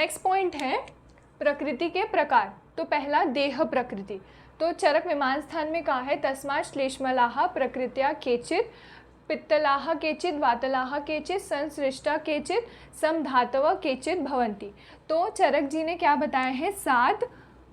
Next point है प्रकृति के प्रकार। तो पहला देह प्रकृति। तो चरक विमान स्थान में कहा है तस्मात् श्लेष्मलाः प्रकृत्या केचित् पित्तलाः केचित् वातलाः केचित् संसृष्टा केचित् समधातव केचित् भवन्ति। तो चरक जी ने क्या बताया है, 7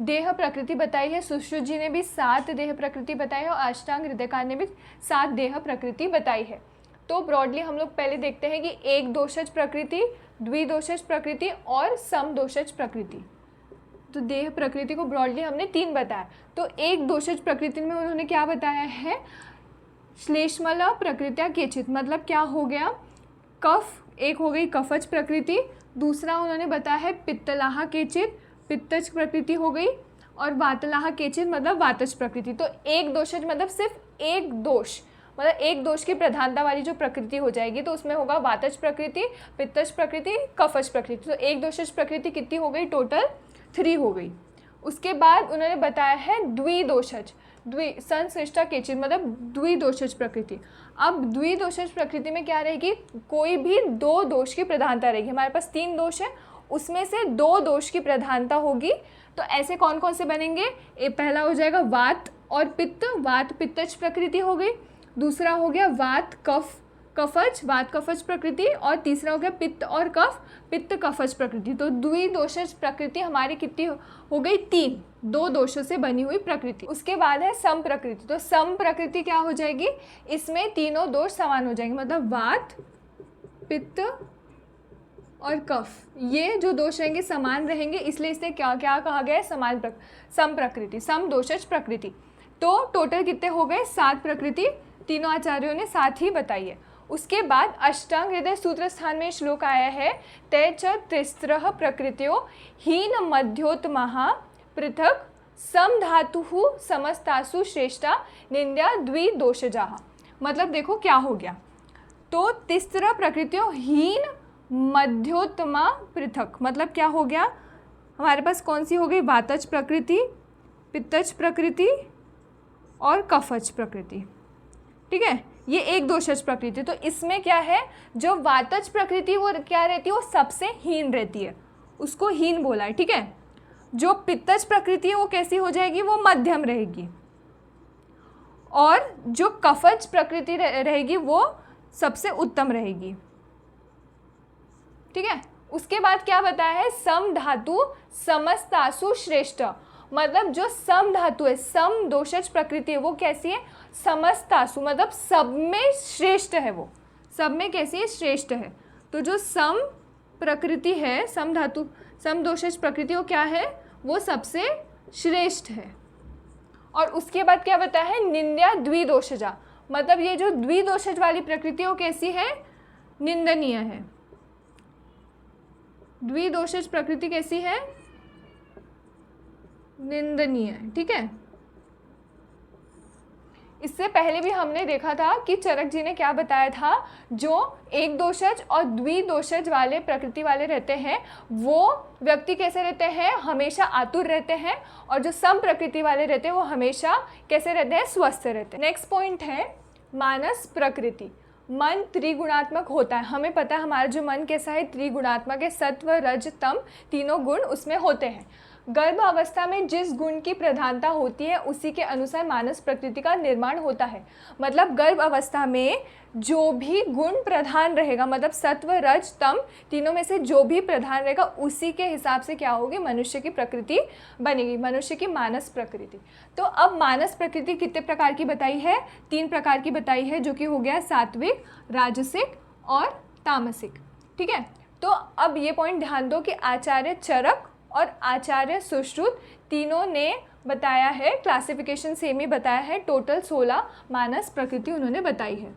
देह प्रकृति बताई है। सुश्रुत जी ने भी 7 देह प्रकृति बताई है और अष्टांग हृदयकार ने भी 7 देह प्रकृति बताई है। तो ब्रॉडली हम लोग पहले देखते हैं कि एक दोषज प्रकृति, द्विदोषज प्रकृति और समदोषज प्रकृति। तो देह प्रकृति को ब्रॉडली हमने 3 बताया। तो एक दोषज प्रकृति में उन्होंने क्या बताया है, श्लेष्मला प्रकृत्या केचित्, मतलब क्या हो गया, कफ, एक हो गई कफज प्रकृति, दूसरा उन्होंने बताया है पित्तलाह केचित्, पित्तज प्रकृति हो गई, और वातलाह केचित् मतलब वातज प्रकृति। तो एक दोषज मतलब सिर्फ एक दोष, मतलब एक दोष की प्रधानता वाली जो प्रकृति हो जाएगी तो उसमें होगा वातज प्रकृति, पित्तज प्रकृति, कफज प्रकृति। तो एक दोषज प्रकृति कितनी हो गई, टोटल 3 हो गई। उसके बाद उन्होंने बताया है द्विदोषज, संश्लिष्टा केचित् मतलब द्विदोषज प्रकृति। अब द्विदोषज प्रकृति में क्या रहेगी, कोई भी 2 दोष की प्रधानता रहेगी। हमारे पास 3 दोष है, उसमें से 2 दोष की प्रधानता होगी। तो ऐसे कौन कौन से बनेंगे, पहला हो जाएगा वात और पित्त, वात पित्तज प्रकृति हो गई, दूसरा हो गया वात कफ कफज, वात कफज प्रकृति, और तीसरा हो गया पित्त और कफ, पित्त कफज प्रकृति। तो द्विदोषज प्रकृति हमारी कितनी हो गई, 3, 2 दोषों से बनी हुई प्रकृति। उसके बाद है सम प्रकृति। तो सम प्रकृति क्या हो जाएगी, इसमें तीनों दोष समान हो जाएंगे, मतलब वात पित्त और कफ, ये जो दोष रहेंगे समान रहेंगे, इसलिए इसे क्या क्या कहा गया है, सम प्रकृति, सम दोषज प्रकृति। तो टोटल कितने हो गए, 7 प्रकृति, तीनों आचार्यों ने 7 ही बताई है। उसके बाद अष्टांग हृदय सूत्र स्थान में श्लोक आया है, ते च तिस्रः प्रकृत्यो हीन मध्योत्तमः पृथक समधातुः समस्तासु श्रेष्ठा निंद्या द्विदोषजाः। मतलब देखो क्या हो गया, तो तिस्र प्रकृतियों हीन मध्योत्तमा पृथक, मतलब क्या हो गया, हमारे पास कौन सी हो गई, वातज प्रकृति, पित्तज प्रकृति और कफज प्रकृति। ठीक है, ये एक दोषज प्रकृति। तो इसमें क्या है, जो वातज प्रकृति वो क्या रहती है, वो सबसे हीन रहती है, उसको हीन बोला है। ठीक है, जो पित्तज प्रकृति है वो कैसी हो जाएगी, वो मध्यम रहेगी, और जो कफज प्रकृति रहेगी वो सबसे उत्तम रहेगी। ठीक है, उसके बाद क्या बताया है, सम धातु समस्तासु श्रेष्ठ, मतलब जो सम धातु है, सम दोषज प्रकृति है, वो कैसी है, समस्तासु मतलब सब में श्रेष्ठ है, वो सब में कैसी है, श्रेष्ठ है। तो जो सम प्रकृति है, सम धातु सम दोषज प्रकृति वो क्या है, वो सबसे श्रेष्ठ है। और उसके बाद क्या बताया है, निंद्या द्विदोषजा, मतलब ये जो द्विदोषज वाली प्रकृति वो कैसी है, निंदनीय है। द्विदोषज प्रकृति कैसी है, निंदनीय है। ठीक है, इससे पहले भी हमने देखा था कि चरक जी ने क्या बताया था, जो एक दोषज और द्विदोषज वाले प्रकृति वाले रहते हैं वो व्यक्ति कैसे रहते हैं, हमेशा आतुर रहते हैं, और जो सम प्रकृति वाले रहते हैं वो हमेशा कैसे रहते हैं, स्वस्थ रहते हैं। नेक्स्ट पॉइंट है मानस प्रकृति। मन त्रिगुणात्मक होता है, हमें पता है हमारा जो मन कैसा है, त्रिगुणात्मक है, सत्व रज तम तीनों गुण उसमें होते हैं। गर्भ अवस्था में जिस गुण की प्रधानता होती है उसी के अनुसार मानस प्रकृति का निर्माण होता है। मतलब गर्भ अवस्था में जो भी गुण प्रधान रहेगा, मतलब सत्व रज तम तीनों में से जो भी प्रधान रहेगा उसी के हिसाब से क्या होगी, मनुष्य की प्रकृति बनेगी, मनुष्य की मानस प्रकृति। तो अब मानस प्रकृति कितने प्रकार की बताई है, 3 प्रकार की बताई है, जो कि हो गया सात्विक, राजसिक और तामसिक। ठीक है, तो अब ये पॉइंट ध्यान दो कि आचार्य चरक और आचार्य सुश्रुत तीनों ने बताया है, क्लासिफिकेशन सेम ही बताया है, टोटल 16 मानस प्रकृति उन्होंने बताई है,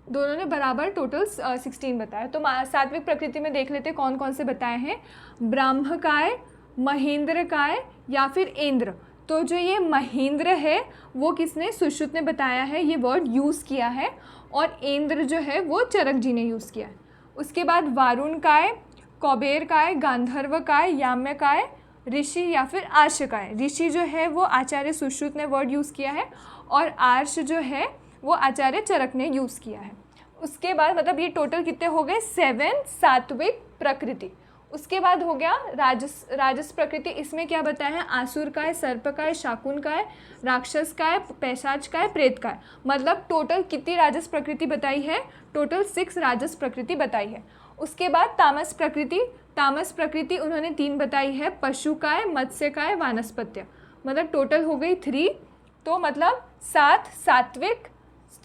दोनों ने बराबर टोटल 16 बताया। तो सात्विक प्रकृति में देख लेते कौन कौन से बताए हैं, ब्राह्मकाय, महेंद्रकाय या फिर इंद्र। तो जो ये महेंद्र है वो किसने, सुश्रुत ने बताया है, ये वर्ड यूज़ किया है, और इंद्र जो है वो चरक जी ने यूज़ किया है। उसके बाद वारुण काय, कौबेर काय, गांधर्व काय, याम्य काय, ऋषि या फिर आर्ष काय। ऋषि जो है वो आचार्य सुश्रुत ने वर्ड यूज़ किया है, और आर्ष जो है वो आचार्य चरक ने यूज़ किया है। उसके बाद मतलब ये टोटल कितने हो गए, 7 सात्विक प्रकृति। उसके बाद हो गया राजस प्रकृति। इसमें क्या बताया है? आसुर का है, सर्प का है, शाकुन का है, राक्षस का है, पैशाच का है, प्रेत का है। मतलब टोटल कितनी राजस प्रकृति बताई है? टोटल 6 राजस प्रकृति बताई है। उसके बाद तामस प्रकृति। तामस प्रकृति उन्होंने 3 बताई है, पशु का है, मत्स्य का है, वानस्पत्य। मतलब टोटल हो गई 3। तो मतलब 7 सात्विक,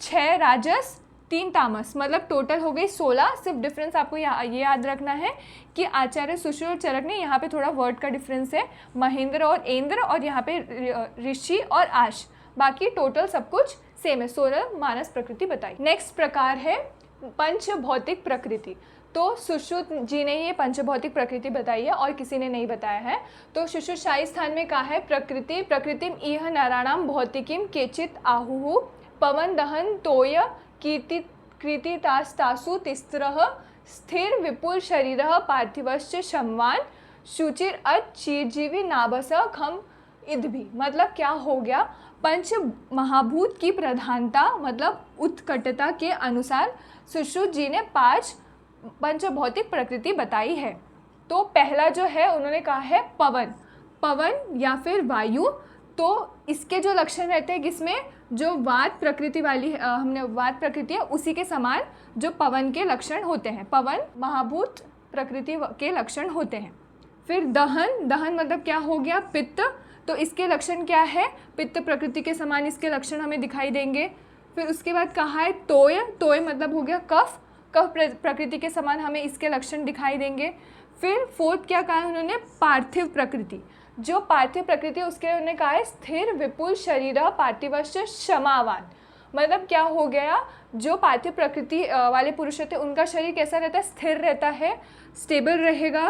6 राजस, 3 तामस, मतलब टोटल हो गई 16। सिर्फ डिफरेंस आपको ये याद रखना है कि आचार्य सुश्रुत और चरक ने यहाँ पे थोड़ा वर्ड का डिफरेंस है, महेंद्र और इंद्र, और यहाँ पे ऋषि और आश। बाकी टोटल सब कुछ सेम है, 16 मानस प्रकृति बताई। नेक्स्ट प्रकार है पंच भौतिक प्रकृति। तो सुश्रुत जी ने ये पंचभौतिक प्रकृति बताई है और किसी ने नहीं बताया है। तो सुश्रुत शाही स्थान में कहा है प्रकृतिम इह नराणाम भौतिकीम केचित आहुः पवन दहन तोय कृतितास्तासु तिस्रः स्थिर विपुल शरीरः पार्थिवश्च शमवान शुचिर चिरजीवी नाभस खम इदभि। मतलब क्या हो गया? पंच महाभूत की प्रधानता मतलब उत्कटता के अनुसार सुश्रुत जी ने 5 पंचभौतिक प्रकृति बताई है। तो पहला जो है उन्होंने कहा है पवन या फिर वायु। तो इसके जो लक्षण रहते हैं, किसमें? जो वात प्रकृति वाली हमने वात प्रकृति है उसी के समान जो पवन के लक्षण होते हैं, पवन महाभूत प्रकृति के लक्षण होते हैं। फिर दहन मतलब क्या हो गया? पित्त। तो इसके लक्षण क्या है? पित्त प्रकृति के समान इसके लक्षण हमें दिखाई देंगे। फिर उसके बाद कहा है तोय मतलब हो गया कफ प्रकृति के समान हमें इसके लक्षण दिखाई देंगे। फिर 4th क्या कहा है उन्होंने? पार्थिव प्रकृति। जो पार्थिव प्रकृति है उसके उन्होंने कहा है स्थिर विपुल शरीर पार्थिवश्च क्षमावान। मतलब क्या हो गया? जो पार्थिव प्रकृति वाले पुरुष रहते हैं उनका शरीर कैसा रहता है? स्थिर रहता है, स्टेबल रहेगा।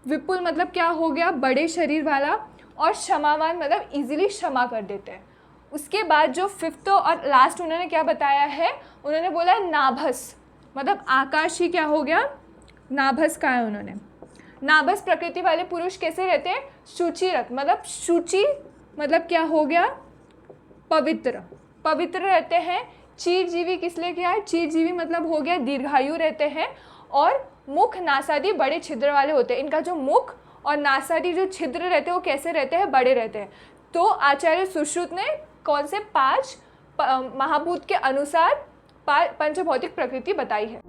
विपुल मतलब क्या हो गया? बड़े शरीर वाला। और क्षमावान मतलब इजीली क्षमा कर देते हैं। उसके बाद जो 5th और लास्ट उन्होंने क्या बताया है? उन्होंने बोला नाभस, मतलब आकाश ही क्या हो गया? नाभस का है उन्होंने। नाभस प्रकृति वाले पुरुष कैसे रहते हैं? शुचिरत, मतलब शुचि मतलब क्या हो गया? पवित्र रहते हैं। चिरजीवी किस लिए किया है? चिरजीवी मतलब हो गया दीर्घायु रहते हैं। और मुख नासादि बड़े छिद्र वाले होते हैं। इनका जो मुख और नासादि जो छिद्र रहते हैं वो कैसे रहते हैं? बड़े रहते हैं। तो आचार्य सुश्रुत ने कौन से 5 महाभूत के अनुसार पंचभौतिक प्रकृति बताई है।